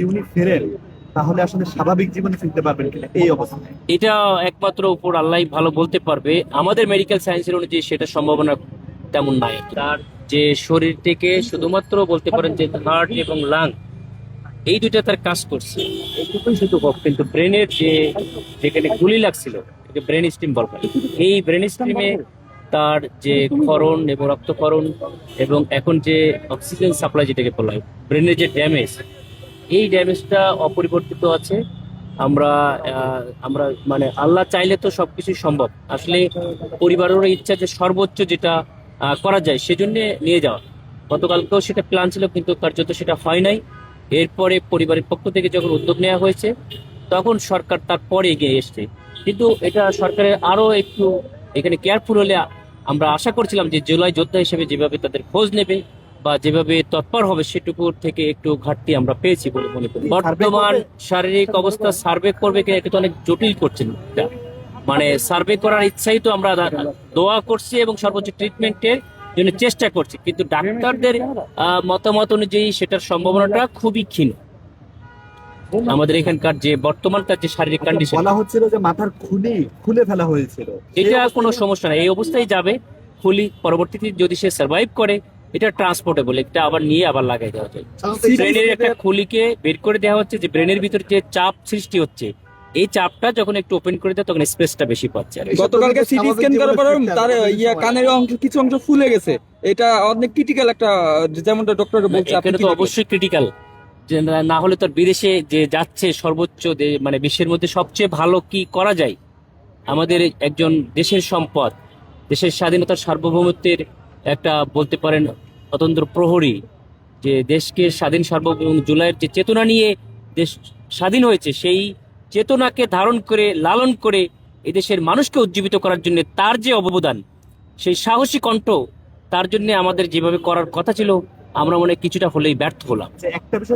যদি উনি ফেরেন তাহলে আসলে স্বাভাবিক জীবনে ফিরতে পারবেন কিনা এই অবস্থায়? এটা একমাত্র উপর আল্লাহ ভালো বলতে পারবে। আমাদের মেডিকেল সায়েন্সের অনুযায়ী সেটা সম্ভাবনা তেমন নাই। তার যে শরীর থেকে শুধুমাত্র বলতে পারেন যে হার্ট এবং লাং, এই দুইটা তার কাজ করছে, এইটুকুই শুধু হোক। কিন্তু ব্রেনের যে যেখানে গুলি লাগছিল, ব্রেন স্ট্রিম বলা হয়, এই ব্রেন স্ট্রিমে তার যে ক্ষরণ এবং রক্তক্ষরণ এবং এখন যে অক্সিজেন সাপ্লাই যেটাকে বলা হয়, ব্রেনের যে ড্যামেজ, এই ড্যামেজটা অপরিবর্তিত আছে। আমরা আমরা মানে আল্লাহ চাইলে তো সবকিছু সম্ভব। আসলে পরিবারেরও ইচ্ছা যে সর্বোচ্চ যেটা করা যায় সেজন্য নিয়ে যাওয়া। গতকালকেও সেটা প্ল্যান ছিল, কিন্তু কার্যত সেটা হয় নাই। এরপরে পরিবারের পক্ষ থেকে যখন উদ্যোগ নেওয়া হয়েছে, তখন সরকার তারপরে এগিয়ে এসছে। কিন্তু এটা সরকারের আরো একটু এখানে কেয়ারফুল হলে আমরা আশা করছিলাম যে জুলাই যোদ্ধা হিসেবে যেভাবে তাদের খোঁজ নেবে বা যেভাবে তৎপর হবে, সেটুকুর থেকে একটু ঘাটতি আমরা পেয়েছি বলে মনে করি। বর্তমান শারীরিক অবস্থা সার্ভে করবে কি, এটা তো অনেক জটিল করছেন। মানে সার্ভে করার ইচ্ছাই তো আমরা দোয়া করছি এবং সর্বোচ্চ ট্রিটমেন্টের জন্য চেষ্টা করছি, কিন্তু ডাক্তারদের মতামত অনুযায়ী সেটার সম্ভাবনাটা খুবই ক্ষীণ। আমাদের এখানকার যে বর্তমান তার যে শারীরিক কন্ডিশন, বলা হচ্ছিল যে মাথার খুলি খুলে ফেলা হয়েছিল। এটা কোনো সমস্যা নেই, এই অবস্থায় যাবে। খুলি পরবর্তীতে যদি সে সার্ভাইভ করে, এটা ট্রান্সপোর্টেবল, এটা আবার নিয়ে আবার লাগাই দেওয়া যায়। ব্রেনের একটা খুলিকে বের করে দেওয়া হচ্ছে, যে ব্রেনের ভিতরে যে চাপ সৃষ্টি হচ্ছে, এই চাপটা যখন একটু ওপেন করে দেয় তখন স্পেসটা বেশি পাচ্ছে। আর কি। গতকালকে সিটি স্ক্যান করার পরে তার কানের অংশ কিছু অংশ ফুলে গেছে। এটা অনেক ক্রিটিক্যাল একটা, যেমনটা ডক্টর বলছে। এখানে তো অবশ্যই ক্রিটিক্যাল, যে না হলে তো বিদেশে যে যাচ্ছে সর্বোচ্চ মানে বিশ্বের মধ্যে সবচেয়ে ভালো কি করা যায়, আমাদের একজন দেশের সম্পদ, দেশের স্বাধীনতার সার্বভৌমত্বের একটা বলতে পারেন অতন্ত্র প্রহরী, যে দেশকে স্বাধীন সার্বভৌম জুলাইয়ের যে চেতনা নিয়ে দেশ স্বাধীন হয়েছে, সেই চেতনাকে ধারণ করে লালন করে এদেশের মানুষকে উজ্জীবিত করার জন্য তার যে অবদান, সেই সাহসী কণ্ঠ, তার জন্য আমাদের যেভাবে করার কথা ছিল, আমরা মনে হয় কিছুটা হলেই ব্যর্থ হলাম। যে একটা বিষয়